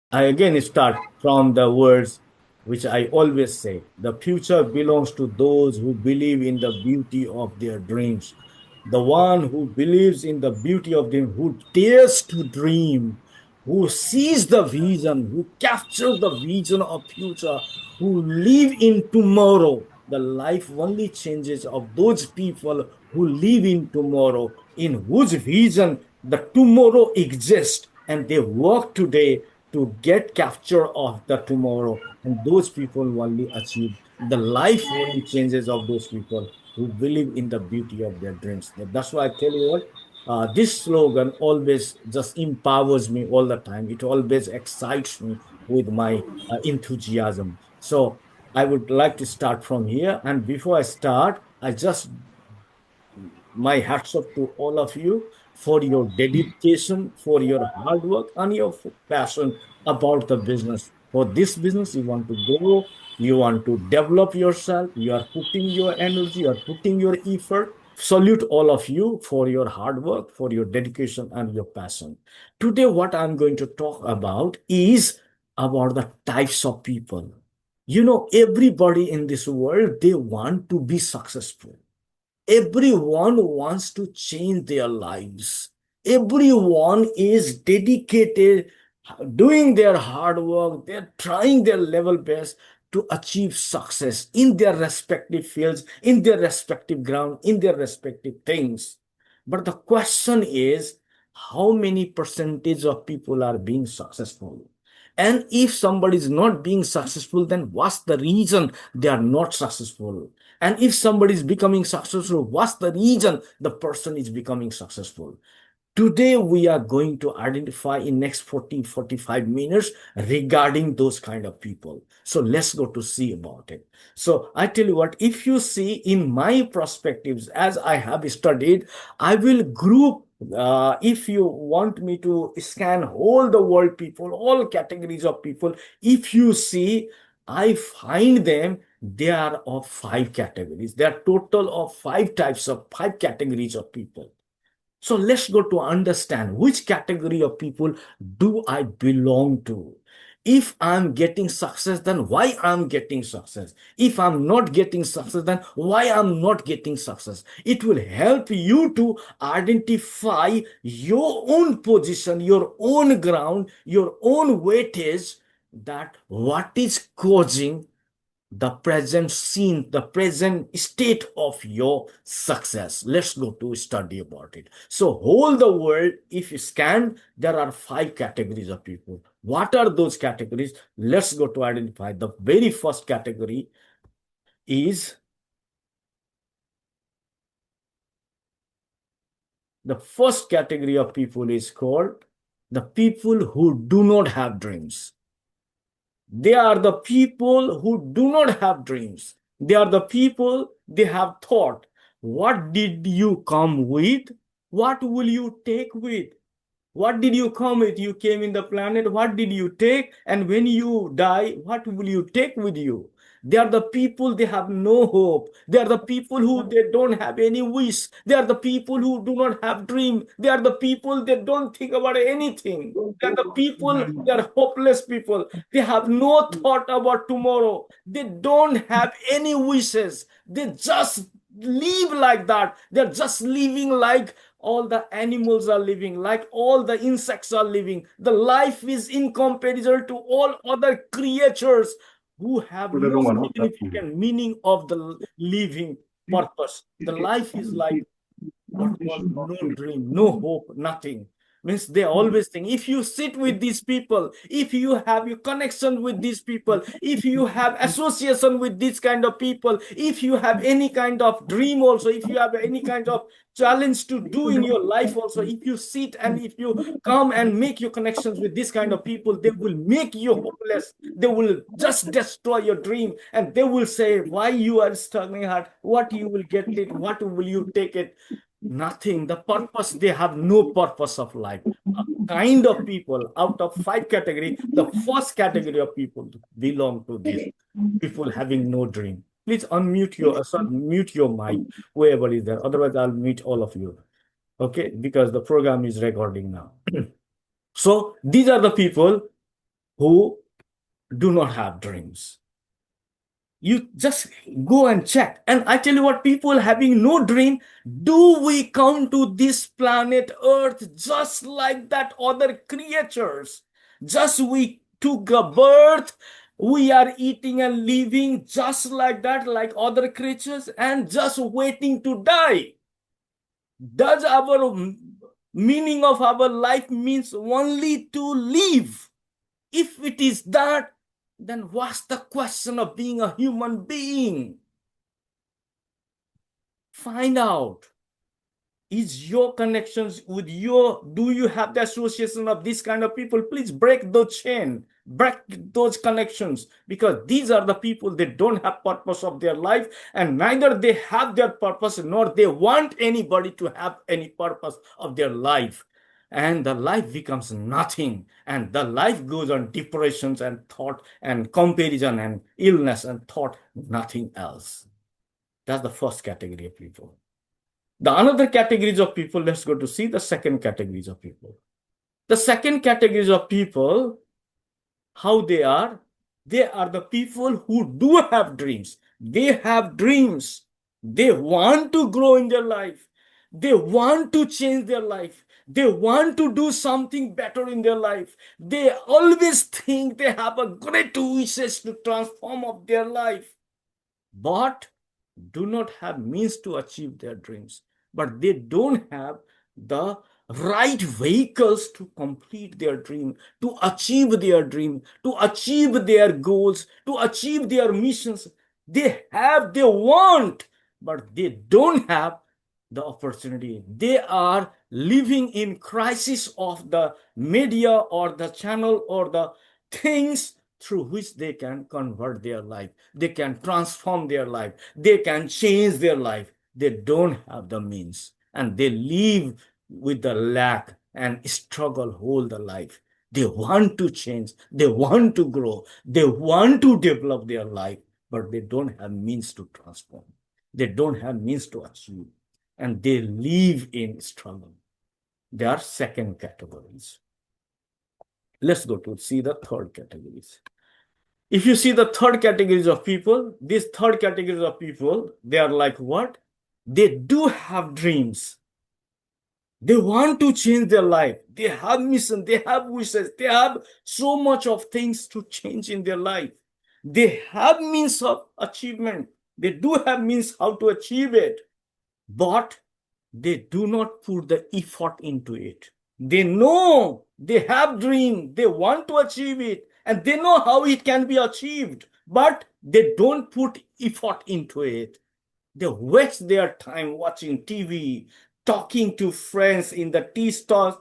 I again start from the words which I always say. The future belongs to those who believe in the beauty of their dreams. The one who believes in the beauty of them, who dares to dream, who sees the vision, who captures the vision of future, who live in tomorrow. The life only changes of those people who live in tomorrow, in whose vision the tomorrow exists, and they work today to get capture of the tomorrow. And those people only achieve the life only changes of those people who believe in the beauty of their dreams. That's why I tell you what, this slogan always just empowers me all the time. It always excites me with my enthusiasm. So I would like to start from here. And before I start, I just my hats off to all of you for your dedication, for your hard work, and your passion about the business. For this business, you want to grow, you want to develop yourself, you are putting your energy, you are putting your effort. Salute all of you for your hard work, for your dedication, and your passion. Today, what I'm going to talk about is about the types of people. You know, everybody in this world, they want to be successful. Everyone wants to change their lives. Everyone is dedicated, doing their hard work. They're trying their level best to achieve success in their respective fields, in their respective ground, in their respective things. But the question is, how many percentage of people are being successful? And if somebody is not being successful, then what's the reason they are not successful? And if somebody is becoming successful, what's the reason the person is becoming successful? Today, we are going to identify in next 40-45 minutes regarding those kind of people. So let's go to see about it. So I tell you what, if you see in my perspectives, as I have studied, I will group, if you want me to scan all the world people, all categories of people, if you see, I find them, they are of five categories. They are total of five categories of people. So let's go to understand which category of people do I belong to. If I'm getting success, then why I'm getting success? If I'm not getting success, then why I'm not getting success? It will help you to identify your own position, your own ground, your own weightage, that what is causing the present scene, the present state of your success. Let's go to study about it. So, whole the world, if you scan, there are five categories of people. What are those categories? Let's go to identify. The very first category is the first category of people is called the people who do not have dreams. They are the people who do not have dreams. They are the people they have thought. What did you come with? What will you take with? What did you come with? You came in the planet. What did you take? And when you die, what will you take with you? They are the people, they have no hope. They are the people who they don't have any wish. They are the people who do not have dream. They are the people they don't think about anything. They are the people, they are hopeless people. They have no thought about tomorrow. They don't have any wishes. They just live like that. They're just living like all the animals are living, like all the insects are living. The life is in comparison to all other creatures who have no significant meaning of the living purpose. The life is like what was no dream, no hope, nothing. Means they always think, if you sit with these people, if you have your connection with these people, if you have association with this kind of people, if you have any kind of dream also, if you have any kind of challenge to do in your life also, if you sit and if you come and make your connections with this kind of people, they will make you hopeless. They will just destroy your dream, and they will say, why you are struggling hard, what you will get it, what will you take it? Nothing. The purpose, they have no purpose of life. A kind of people out of five category, the first category of people belong to this. People having no dream. Please unmute your, sorry, mute your mic, whoever is there. Otherwise, I'll mute all of you. Okay, because the program is recording now. So these are the people. who do not have dreams. You just go and check. And I tell you what, people having no dream, do we come to this planet Earth just like that other creatures? Just we took a birth, we are eating and living just like that, like other creatures, and just waiting to die. Does our meaning of our life means only to live? If it is that, then what's the question of being a human being? Find out. Is your connections with your, do you have the association of this kind of people? Please break the chain, break those connections, because these are the people, they don't have purpose of their life, and neither they have their purpose, nor they want anybody to have any purpose of their life. And the life becomes nothing, and the life goes on depressions and thought and comparison and illness and thought, nothing else. That's the first category of people. The another categories of people, let's go to see the second categories of people. The second categories of people, how they are the people who do have dreams. They have dreams. They want to grow in their life. They want to change their life. They want to do something better in their life. They always think they have a great wishes to transform of their life, but do not have means to achieve their dreams. But they don't have the right vehicles to complete their dream, to achieve their dream, to achieve their goals, to achieve their missions. They want, but they don't have the opportunity. They are living in crisis of the media or the channel or the things through which they can convert their life. They can transform their life. They can change their life. They don't have the means, and they live with the lack and struggle whole the life. They want to change. They want to grow. They want to develop their life, but they don't have means to transform. They don't have means to achieve, and they live in struggle. They are second categories. Let's go to see the third categories. If you see the third categories of people, these third categories of people, they are like what? They do have dreams. They want to change their life. They have mission. They have wishes. They have so much of things to change in their life. They have means of achievement. They do have means how to achieve it, but they do not put the effort into it. They know they have dream, they want to achieve it, and they know how it can be achieved, but they don't put effort into it. They waste their time watching TV, talking to friends in the tea stall,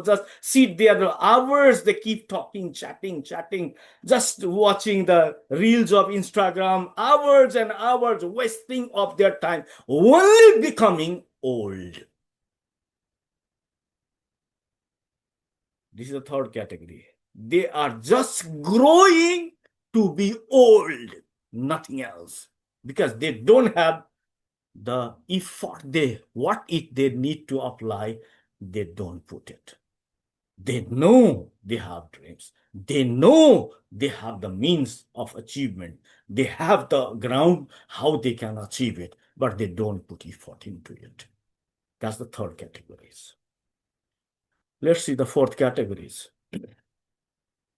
just sit there for hours. They keep talking, chatting, just watching the reels of Instagram, hours and hours, wasting of their time, only becoming old. This is the third category. They are just growing to be old, nothing else, because they don't have the effort they need to apply. They don't put it. They know they have dreams. They know they have the means of achievement. They have the ground how they can achieve it, but they don't put effort into it. That's the third categories. Let's see the fourth categories.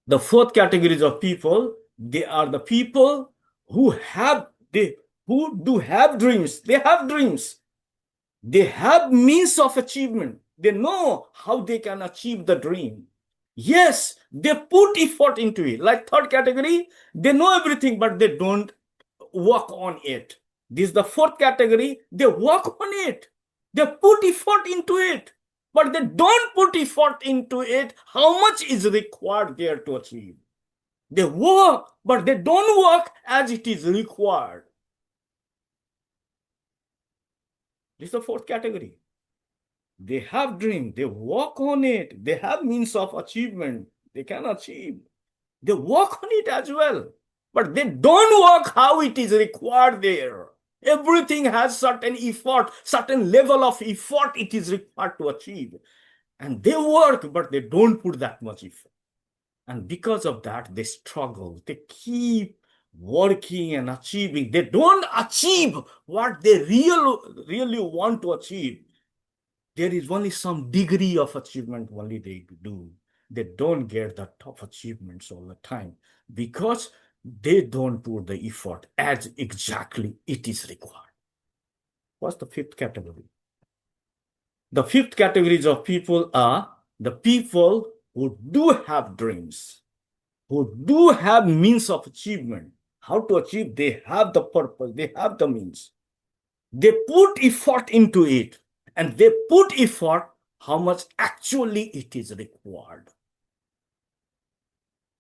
The fourth categories of people, they are the people who do have dreams. They have dreams. They have means of achievement. They know how they can achieve the dream. Yes, they put effort into it. Like third category, they know everything, but they don't work on it. This is the fourth category. They work on it. They put effort into it, but they don't put effort into it. How much is required there to achieve? They work, but they don't work as it is required. This is the fourth category. They have dream, they work on it, they have means of achievement, they can achieve. They work on it as well, but they don't work how it is required there. Everything has certain effort, certain level of effort it is required to achieve. And they work, but they don't put that much effort. And because of that, they struggle. They keep working and achieving. They don't achieve what they really want to achieve. There is only some degree of achievement only they do. They don't get the top achievements all the time because they don't put the effort as exactly it is required. What's the fifth category? The fifth categories of people are the people who do have dreams, who do have means of achievement. How to achieve? They have the purpose, they have the means. They put effort into it, and they put effort how much actually it is required.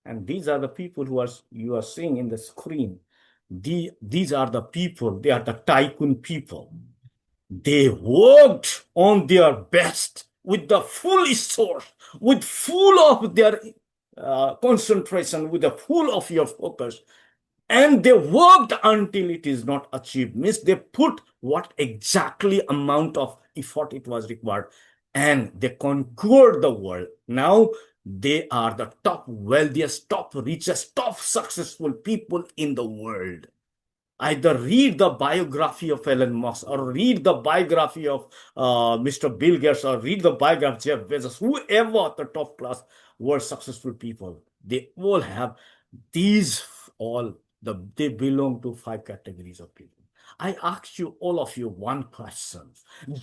And these are the people who are you are seeing in the screen. These are the people, they are the tycoon people. They worked on their best with the full source, with full of their concentration, with the full of your focus. And they worked until it is not achieved. Means they put what exactly amount of effort it was required. And they conquered the world. Now they are the top wealthiest, top richest, top successful people in the world. Either read the biography of Elon Musk or read the biography of Mr. Bill Gates or read the biography of Jeff Bezos, whoever the top class world successful people, they all have these they belong to five categories of people. I ask you, all of you, one question.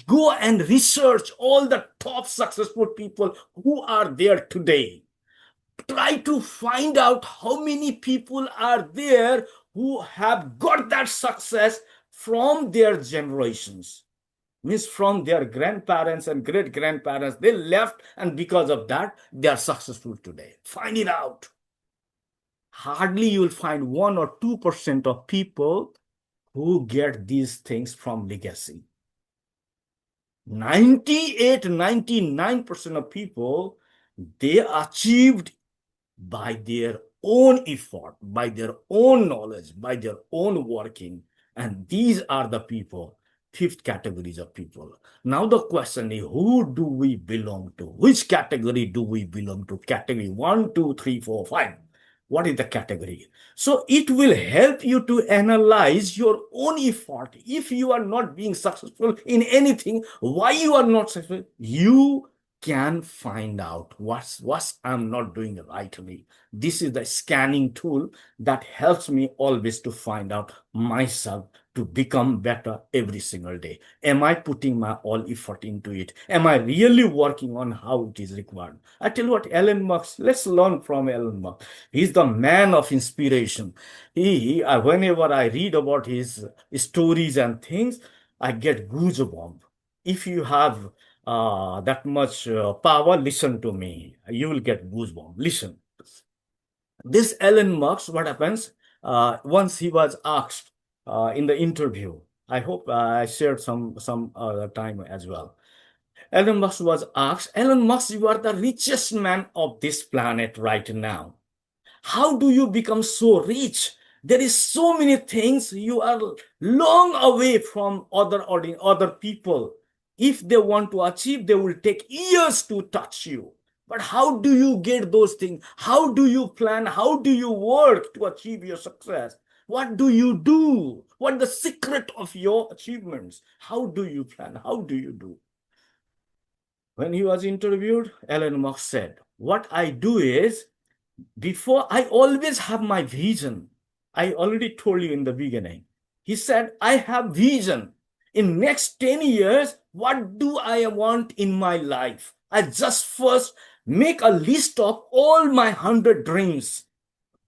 Go and research all the top successful people who are there today. Try to find out how many people are there who have got that success from their generations. Means from their grandparents and great grandparents, they left, and because of that, they are successful today. Find it out. Hardly you will find 1 or 2% of people who get these things from legacy. 98, 99% of people, they achieved by their own effort, by their own knowledge, by their own working. And these are the people, fifth categories of people. Now the question is, who do we belong to? Which category do we belong to? Category 1, 2, 3, 4, 5. What is the category? So it will help you to analyze your own effort. If you are not being successful in anything, why you are not successful, you can find out what I'm not doing rightly. This is the scanning tool that helps me always to find out myself, to become better every single day. Am I putting my all effort into it? Am I really working on how it is required? I tell you what, Elon Musk, let's learn from Elon Musk. He's the man of inspiration. Whenever I read about his stories and things, I get goosebumps. If you have that much power, listen to me. You will get goosebumps. Listen. This Elon Musk, what happens? Once he was asked in the interview, I hope I shared some time as well. Elon Musk was asked, Elon Musk, you are the richest man of this planet right now. How do you become so rich? There is so many things. You are long away from other people. If they want to achieve, they will take years to touch you. But how do you get those things? How do you plan? How do you work to achieve your success? What do you do? What the secret of your achievements? How do you plan? How do you do? When he was interviewed, Elon Musk said, what I do is, before I always have my vision. I already told you in the beginning. He said, I have vision. In next 10 years, what do I want in my life? I just first make a list of all my 100 dreams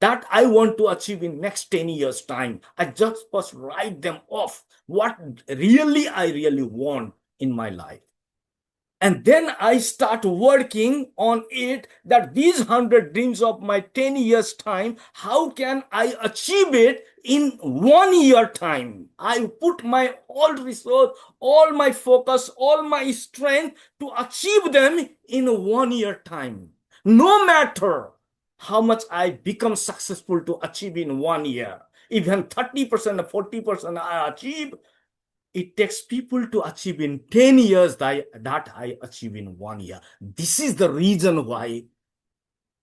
that I want to achieve in next 10 years time. I just first write them off. What I really want in my life. And then I start working on it, that these 100 dreams of my 10 years time, how can I achieve it in 1 year time? I put my all resource, all my focus, all my strength to achieve them in 1 year time. No matter how much I become successful to achieve in 1 year, even 30% or 40% I achieve, it takes people to achieve in 10 years that I achieve in 1 year. This is the reason why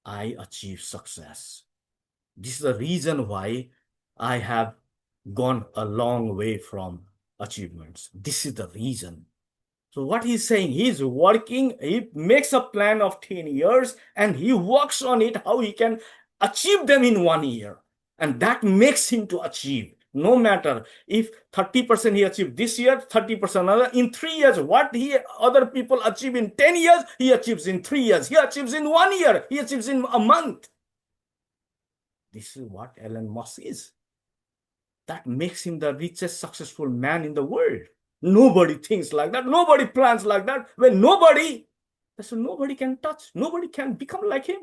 I achieve success. This is the reason why I have gone a long way from achievements. This is the reason. So what he's saying, he's working, he makes a plan of 10 years and he works on it, how he can achieve them in 1 year. And that makes him to achieve. No matter if 30% he achieved this year, 30% another, in 3 years, what he other people achieve in 10 years, he achieves in 3 years. He achieves in 1 year, he achieves in a month. This is what Elon Musk is. That makes him the richest successful man in the world. Nobody thinks like that. Nobody plans like that. When that's what nobody can touch. Nobody can become like him.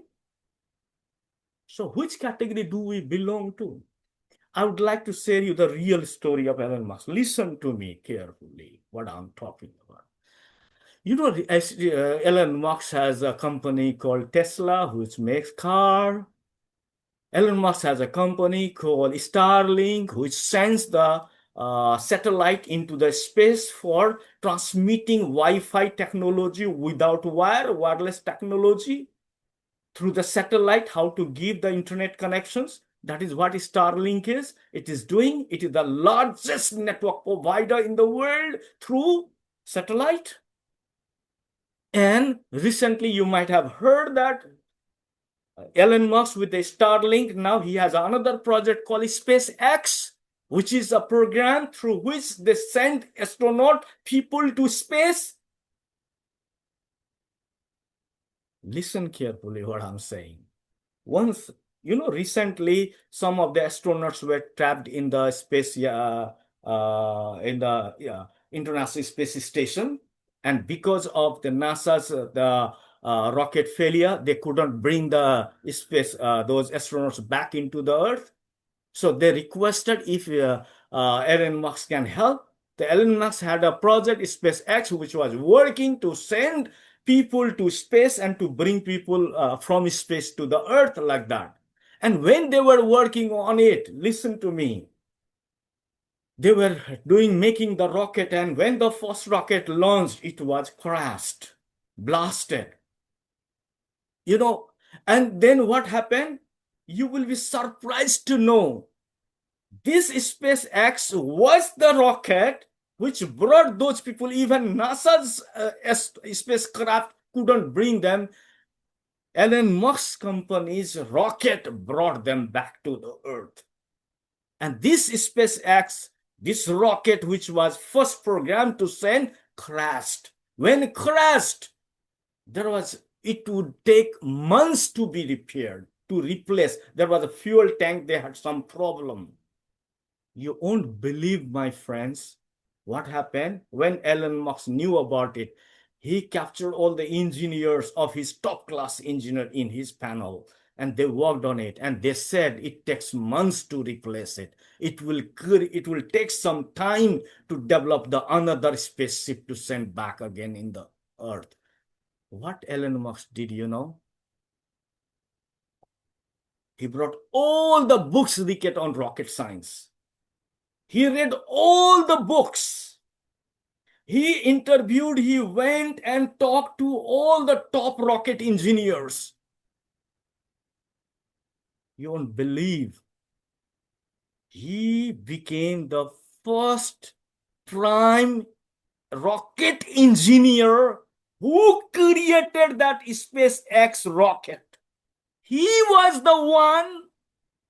So which category do we belong to? I would like to share you the real story of Elon Musk. Listen to me carefully, what I'm talking about. You know, Elon Musk has a company called Tesla, which makes car. Elon Musk has a company called Starlink, which sends the satellite into the space for transmitting Wi-Fi technology without wireless technology through the satellite, how to give the internet connections. That is what Starlink is. It is doing. It is the largest network provider in the world through satellite. And recently, you might have heard that Elon Musk with the Starlink, now he has another project called SpaceX, which is a program through which they send astronaut people to space. Listen carefully what I'm saying. Once, recently some of the astronauts were trapped in the space, in the International Space Station, and because of the NASA's rocket failure, they couldn't bring the space those astronauts back into the Earth. So they requested if Elon Musk can help. The Elon Musk had a project, SpaceX, which was working to send people to space and to bring people from space to the Earth like that. And when they were working on it, listen to me, they were making the rocket, and when the first rocket launched, it was crashed, blasted. And then what happened? You will be surprised to know this SpaceX was the rocket which brought those people. Even NASA's spacecraft couldn't bring them. Elon Musk's company's rocket brought them back to the Earth. And this SpaceX, this rocket, which was first programmed to send, crashed. When it crashed, it would take months to be repaired, to replace. There was a fuel tank, they had some problem. You won't believe, my friends, what happened when Elon Musk knew about it. He captured all the engineers of his top class engineer in his panel, and they worked on it, and they said it takes months to replace it. It will take some time to develop the another spaceship to send back again in the Earth. What Elon Musk did, he brought all the books written on rocket science. He read all the books. He interviewed, he went and talked to all the top rocket engineers. You won't believe. He became the first prime rocket engineer who created that SpaceX rocket. He was the one,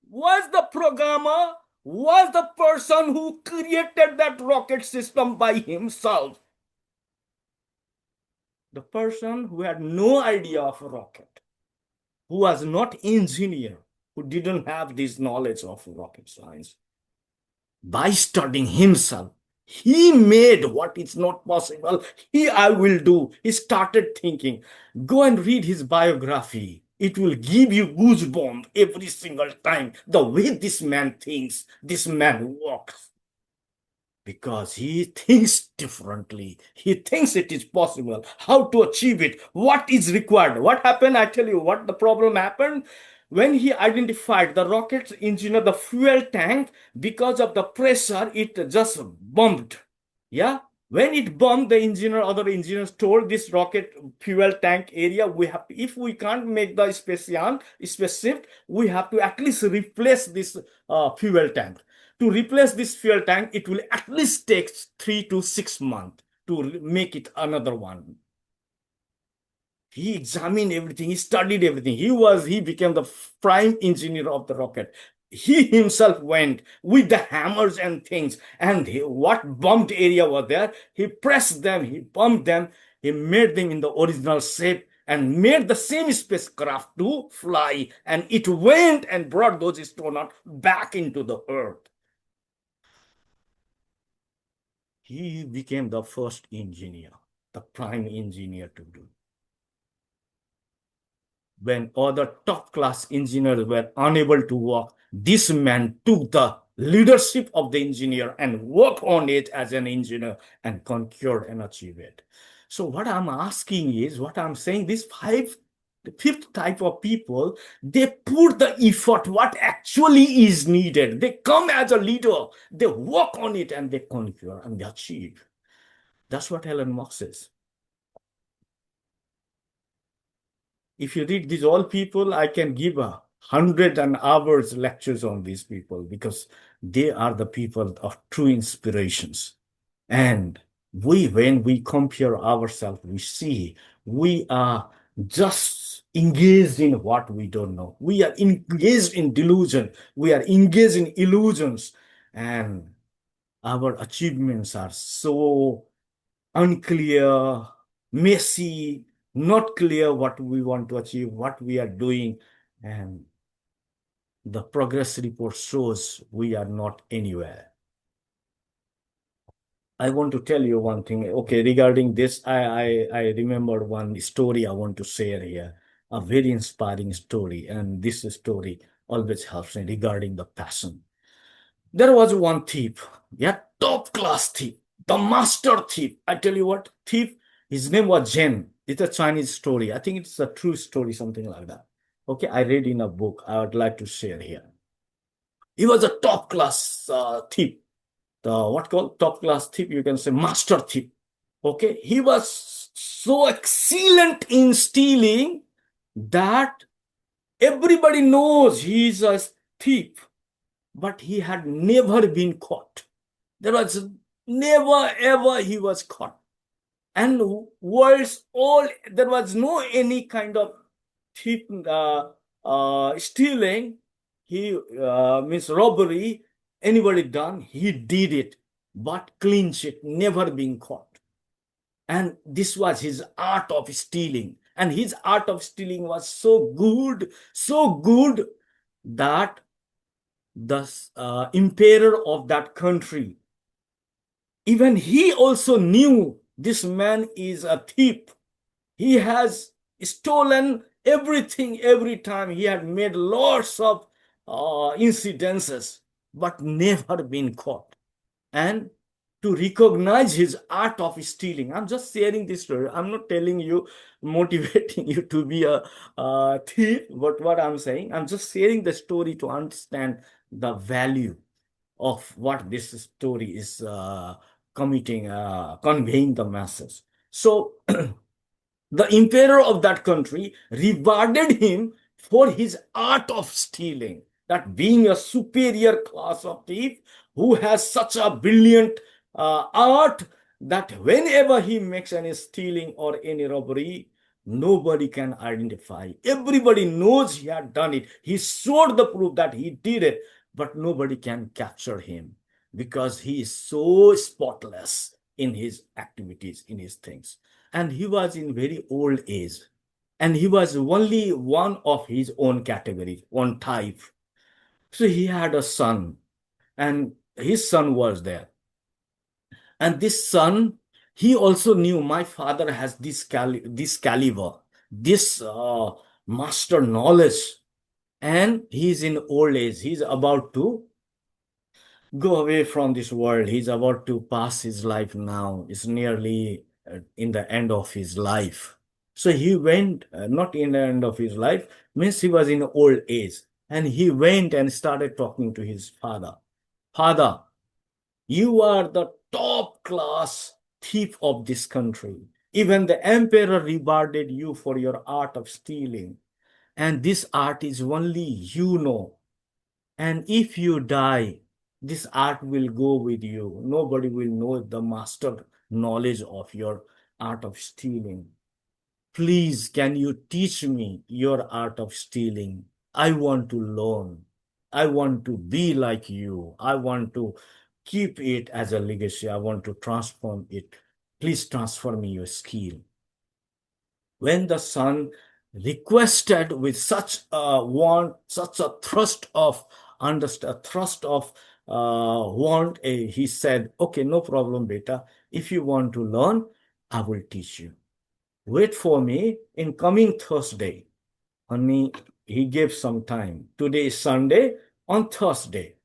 was the programmer, was the person who created that rocket system by himself. The person who had no idea of a rocket, who was not engineer, who didn't have this knowledge of rocket science. By studying himself, he made what is not possible. I will do. He started thinking. Go and read his biography. It will give you goosebumps every single time. The way this man thinks, this man walks. Because he thinks differently. He thinks it is possible. How to achieve it? What is required? What happened? I tell you what the problem happened. When he identified the rocket engine, the fuel tank, because of the pressure, it just bumped. Yeah. When it bombed, the engineer, other engineers told this rocket fuel tank area, we have to, if we can't make the spaceship, we have to at least replace this fuel tank. To replace this fuel tank, it will at least take 3 to 6 months to make it another one. He examined everything, he studied everything. He became the prime engineer of the rocket. He himself went with the hammers and things, and what bumped area was there, he pressed them, he bumped them, he made them in the original shape and made the same spacecraft to fly, and it went and brought those astronauts back into the earth. He became the first engineer, the prime engineer to do. When other top class engineers were unable to work, this man took the leadership of the engineer and worked on it as an engineer and conquered and achieved it. So what I'm asking is, what I'm saying, the fifth type of people, they put the effort, what actually is needed. They come as a leader, they work on it and they conquer and they achieve. That's what Elon Musk says. If you read these all people, I can give 100 hours lectures on these people because they are the people of true inspirations. And when we compare ourselves, we see we are just engaged in what we don't know. We are engaged in delusion. We are engaged in illusions. And our achievements are so unclear, messy, not clear what we want to achieve, what we are doing, and the progress report shows we are not anywhere. I want to tell you one thing. Okay, regarding this, I remember one story I want to share here, a very inspiring story, and this story always helps me regarding the passion. There was one thief, yeah, top class thief, the master thief. I tell you what, thief, his name was Jen. It's a Chinese story. I think it's a true story, something like that. Okay, I read in a book. I would like to share here. He was a top class thief. The what called top class thief? You can say master thief. Okay, he was so excellent in stealing that everybody knows he's a thief, but he had never been caught. There was never ever he was caught. And worse, all there was no any kind of thief stealing. He means robbery. Anybody done? He did it, but clean sheet, never being caught. And this was his art of stealing. And his art of stealing was so good that the emperor of that country, even he also knew this man is a thief. He has stolen everything every time. He had made lots of incidences, but never been caught. And to recognize his art of stealing, I'm just sharing this story. I'm not telling you, motivating you to be a thief, but what I'm saying, I'm just sharing the story to understand the value of what this story is conveying the message. So the emperor of that country rewarded him for his art of stealing, that being a superior class of thief who has such a brilliant art that whenever he makes any stealing or any robbery, nobody can identify. Everybody knows he had done it. He showed the proof that he did it, but nobody can capture him because he is so spotless in his activities, in his things. And he was in very old age, and he was only one of his own category, one type. So he had a son, and his son was there. And this son, he also knew my father has this caliber, this master knowledge, and he's in old age. He's about to go away from this world. He's about to pass his life now. It's nearly in the end of his life. So he went, not in the end of his life, means he was in old age. And he went and started talking to his father. Father, you are the top class thief of this country. Even the emperor rewarded you for your art of stealing. And this art is only you know. And if you die, this art will go with you. Nobody will know the master knowledge of your art of stealing. Please, can you teach me your art of stealing? I want to learn. I want to be like you. I want to keep it as a legacy. I want to transform it. Please transfer me your skill. When the son requested with such a want, such a thrust of understand, thrust of want, he said, "Okay, no problem, beta. If you want to learn, I will teach you. Wait for me in coming Thursday." Honey, he gave some time. Today is Sunday. On Thursday,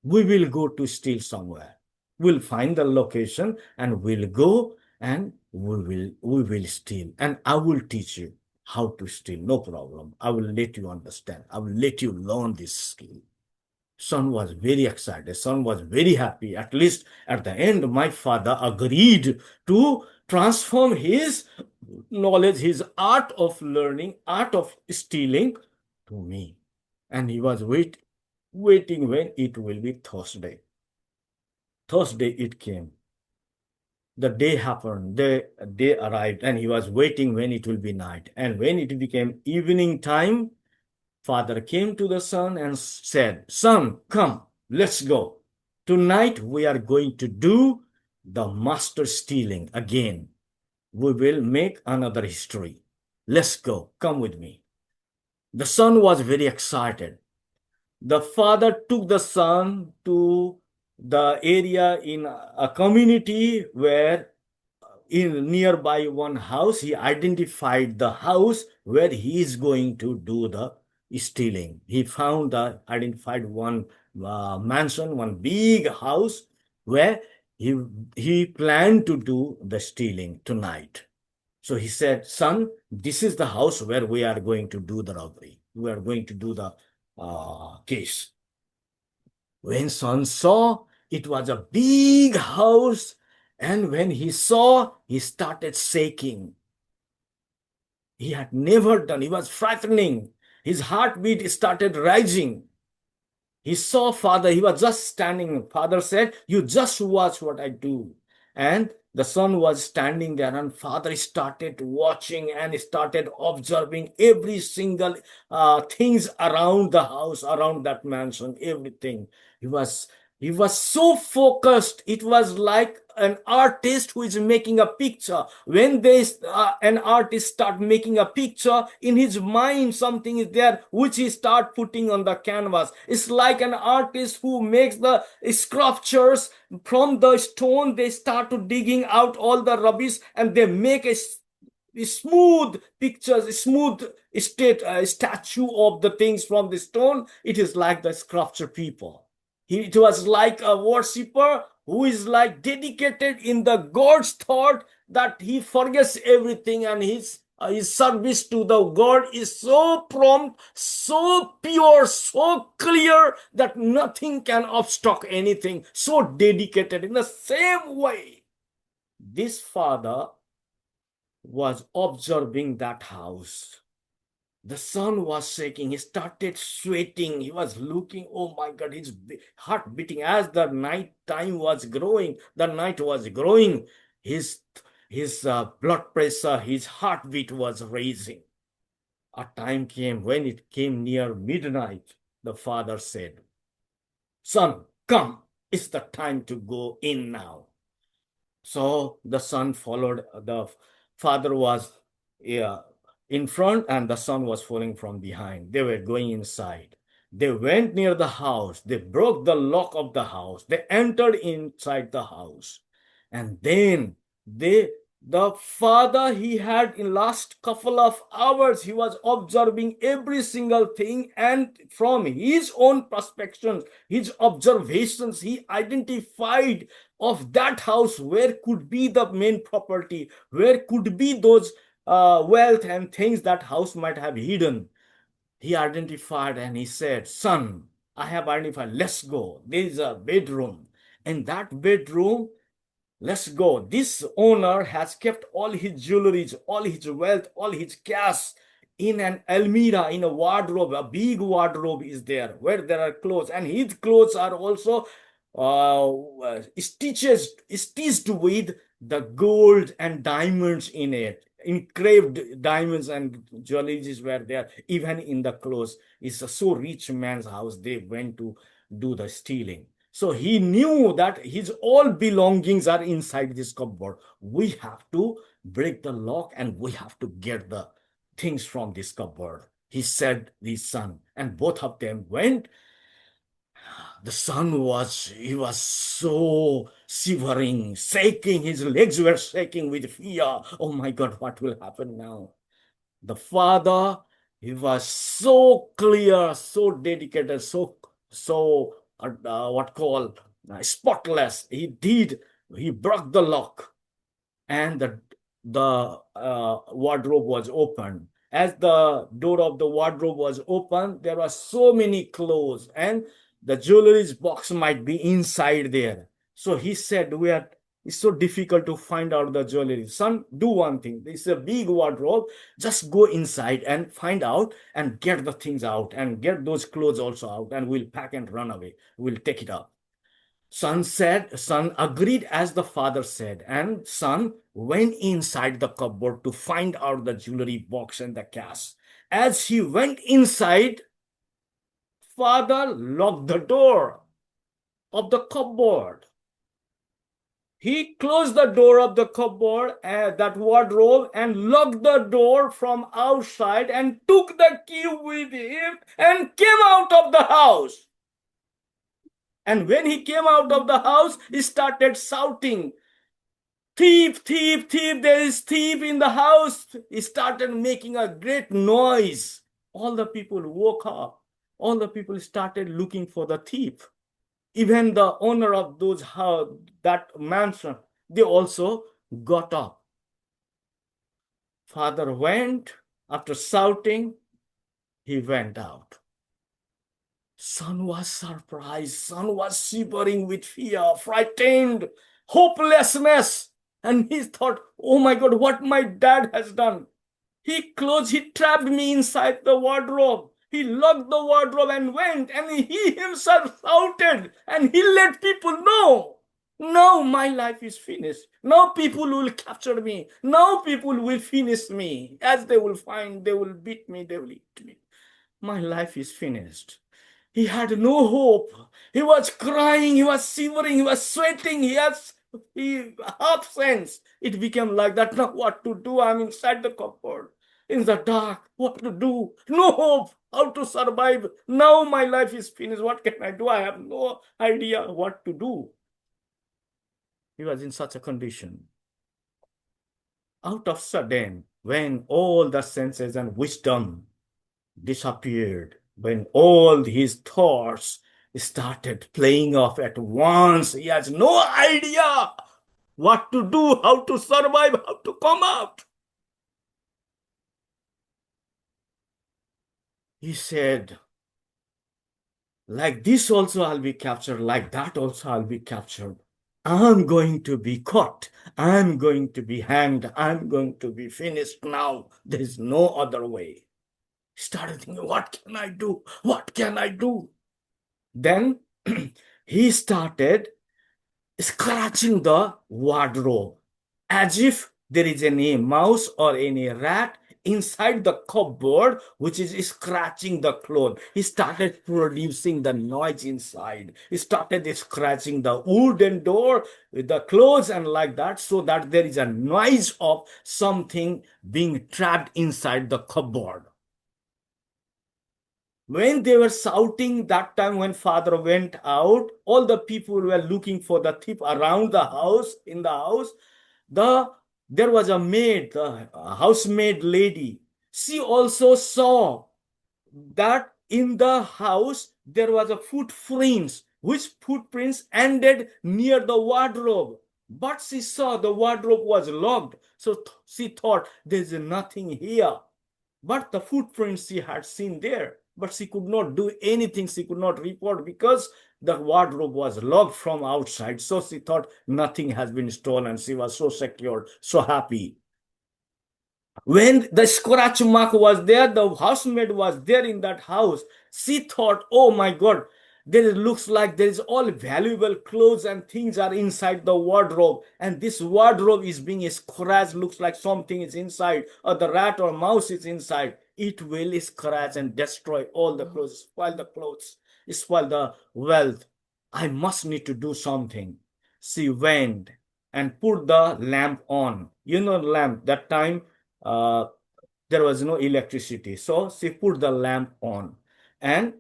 we will go to steal somewhere. We'll find the location and we'll go and we will steal. And I will teach you how to steal. No problem. I will let you understand. I will let you learn this skill. Son was very excited. Son was very happy. At least at the end, my father agreed to transform his knowledge, his art of learning, art of stealing to me. And he was waiting when it will be Thursday. Thursday it came. The day happened, the day arrived, and he was waiting when it will be night. And when it became evening time, father came to the son and said, "Son, come, let's go. Tonight we are going to do the master stealing again. We will make another history. Let's go. Come with me." The son was very excited. The father took the son to the area in a community where in nearby one house he identified the house where he is going to do the stealing. He found the identified one mansion, one big house where he planned to do the stealing tonight. So he said, "Son, this is the house where we are going to do the robbery. We are going to do the case." When son saw, it was a big house, and when he saw, he started shaking. He had never done, he was frightening. His heartbeat started rising. He saw father, he was just standing. Father said, "You just watch what I do." And the son was standing there, and father started watching and started observing every single things around the house, around that mansion, everything. He was he was so focused. It was like an artist who is making a picture. When an artist start making a picture, in his mind something is there which he start putting on the canvas. It's like an artist who makes the sculptures from the stone. They start to digging out all the rubbish and they make a smooth pictures, a smooth statue of the things from the stone. It is like the sculpture people. It was like a worshipper who is like dedicated in the God's thought that he forgets everything, and his service to the God is so prompt, so pure, so clear that nothing can obstruct anything. So dedicated. In the same way, this father was observing that house. The son was shaking. He started sweating. He was looking, oh my God, his heart beating as the night time was growing. The night was growing. His blood pressure, his heartbeat was raising. A time came when it came near midnight. The father said, "Son, come. It's the time to go in now." So the son followed. The father was yeah, in front and the son was following from behind. They were going inside. They went near the house. They broke the lock of the house. They entered inside the house. And then the father, he had in last couple of hours, he was observing every single thing, and from his own perspectives, his observations, he identified of that house where could be the main property, where could be those wealth and things that house might have hidden. He identified and he said, "Son, I have identified, let's go. There is a bedroom. In that bedroom, let's go. This owner has kept all his jewelry, all his wealth, all his cash in an almirah, in a wardrobe. A big wardrobe is there where there are clothes, and his clothes are also stitched with the gold and diamonds in it. Engraved diamonds and jewelries were there, even in the clothes. It's a so rich man's house. They went to do the stealing. So he knew that his all belongings are inside this cupboard. We have to break the lock and we have to get the things from this cupboard. He said his son, and both of them went. The son he was so shivering, shaking. His legs were shaking with fear. Oh my God, what will happen now? The father, he was so clear, so dedicated, what call spotless. He broke the lock, and the wardrobe was open. As the door of the wardrobe was open, there were so many clothes, and the jewelry box might be inside there. So he said, it's so difficult to find out the jewelry. Son, do one thing. It's a big wardrobe. Just go inside and find out and get the things out and get those clothes also out, and we'll pack and run away. We'll take it up. Son agreed as the father said, and son went inside the cupboard to find out the jewelry box and the cash. As he went inside, father locked the door of the cupboard. He closed the door of the cupboard, that wardrobe, and locked the door from outside and took the key with him and came out of the house. And when he came out of the house, he started shouting, thief, thief, thief, there is thief in the house. He started making a great noise. All the people woke up. All the people started looking for the thief. Even the owner of that mansion, they also got up. Father went, after shouting, he went out. Son was surprised. Son was shivering with fear, frightened, hopelessness. And he thought, oh my God, what my dad has done. He trapped me inside the wardrobe. He locked the wardrobe and went, and he himself shouted, and he let people know. Now my life is finished. Now people will capture me. Now people will finish me. As they will find, they will beat me, they will eat me. My life is finished. He had no hope. He was crying, he was shivering, he was sweating, he half sense. It became like that. Now what to do? I'm inside the cupboard, in the dark. What to do? No hope. How to survive? Now my life is finished. What can I do? I have no idea what to do. He was in such a condition. Out of sudden, when all the senses and wisdom disappeared, when all his thoughts started playing off at once, he has no idea what to do, how to survive, how to come out. He said, like this also I'll be captured, like that also I'll be captured. I'm going to be caught. I'm going to be hanged. I'm going to be finished now. There is no other way. Started thinking, what can I do? What can I do? Then he started scratching the wardrobe as if there is any mouse or any rat inside the cupboard which is scratching the cloth. He started producing the noise inside. He started scratching the wooden door with the clothes and like that, so that there is a noise of something being trapped inside the cupboard. When they were shouting that time, when father went out, all the people were looking for the thief around the house. In the house, there was a maid, the housemaid lady. She also saw that in the house there was a footprints, which footprints ended near the wardrobe. But she saw the wardrobe was locked, so she thought there's nothing here. But the footprints she had seen there, but she could not do anything. She could not report because The wardrobe was locked from outside, so she thought nothing has been stolen. She was so secure, so happy. When the scratch mark was there, the housemaid was there in that house. She thought, oh my God, there looks like there is all valuable clothes and things are inside the wardrobe. And this wardrobe is being scratched, looks like something is inside, or the rat or mouse is inside. It will scratch and destroy all the clothes, spoil the wealth. I must need to do something. She went and put the lamp on. You know, lamp, that time uh, there was no electricity. So she put the lamp on and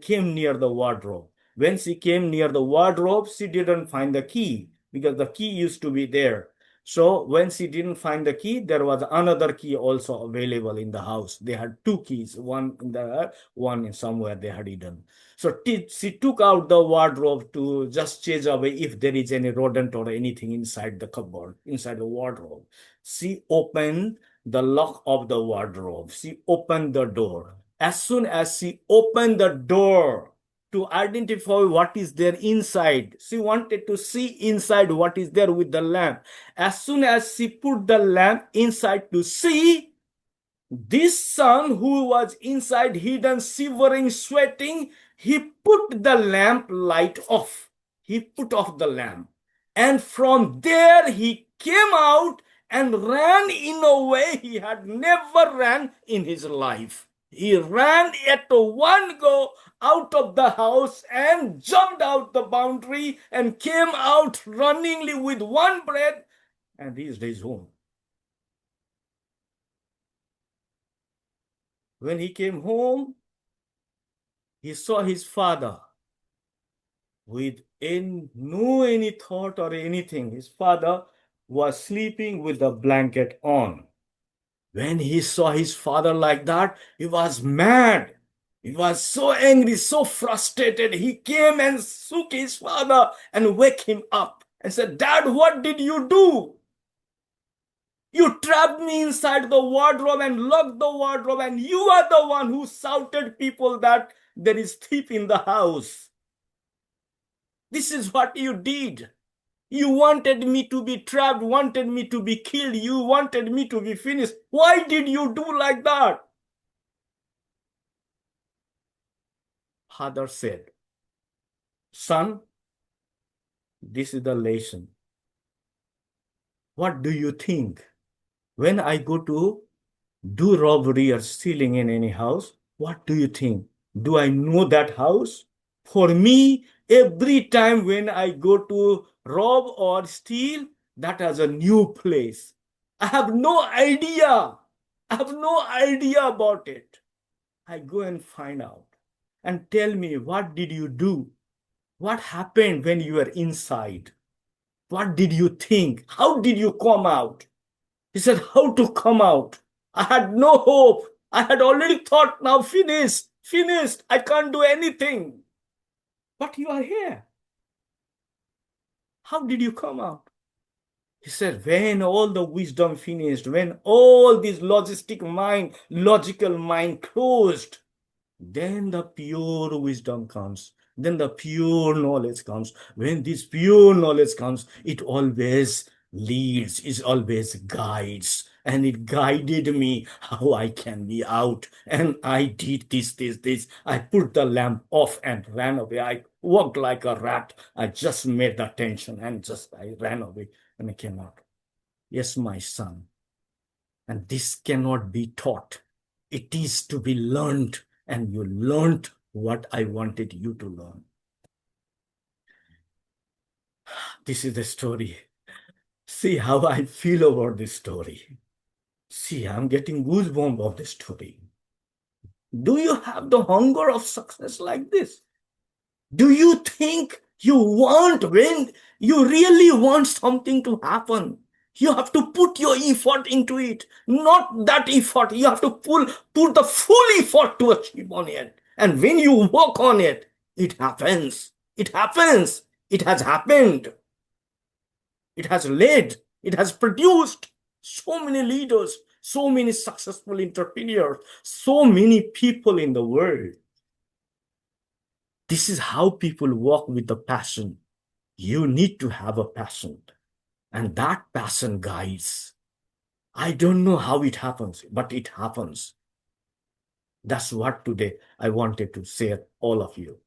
came near the wardrobe. When she came near the wardrobe, she didn't find the key because the key used to be there. So when she didn't find the key, there was another key also available in the house. They had two keys, one in the one in somewhere they had hidden. So she took out the wardrobe to just chase away if there is any rodent or anything inside the cupboard, inside the wardrobe. She opened the lock of the wardrobe. She opened the door. As soon as she opened the door to identify what is there inside, she wanted to see inside what is there with the lamp. As soon as she put the lamp inside to see, this son who was inside hidden, shivering, sweating, he put the lamp light off. He put off the lamp. And from there he came out and ran in a way he had never ran in his life. He ran at one go out of the house and jumped out the boundary and came out runningly with one breath and reached his home. When he came home, he saw his father with no any thought or anything. His father was sleeping with the blanket on. When he saw his father like that, he was mad. He was so angry, so frustrated. He came and shook his father and wake him up and said, Dad, what did you do? You trapped me inside the wardrobe and locked the wardrobe, and you are the one who shouted people that there is thief in the house. This is what you did. You wanted me to be trapped, wanted me to be killed, you wanted me to be finished. Why did you do like that? Father said, Son, this is the lesson. What do you think? When I go to do robbery or stealing in any house, what do you think? Do I know that house? For me, every time when I go to rob or steal, that is a new place. I have no idea. I have no idea about it. I go and find out and tell me, what did you do? What happened when you were inside? What did you think? How did you come out? He said, how to come out? I had no hope. I had already thought, now finished. I can't do anything. But you are here. How did you come out? He said, when all the wisdom finished, when all this logical mind closed, then the pure wisdom comes. Then the pure knowledge comes. When this pure knowledge comes, it always leads, it always guides. And it guided me how I can be out. And I did this. I put the lamp off and ran away. I walked like a rat. I just made the attention and I ran away and I came out. Yes, my son. And this cannot be taught. It is to be learned. And you learned what I wanted you to learn. This is the story. See how I feel about this story. See, I'm getting goosebumps of this story. Do you have the hunger of success like this? Do you think you want, when you really want something to happen, you have to put your effort into it, not that effort. You have to put the full effort to achieve on it. And when you work on it, it happens. It happens. It has happened. It has led. It has produced so many leaders, so many successful entrepreneurs, so many people in the world. This is how people walk with the passion. You need to have a passion, and that passion guides. I don't know how it happens, but it happens. That's what today I wanted to share all of you.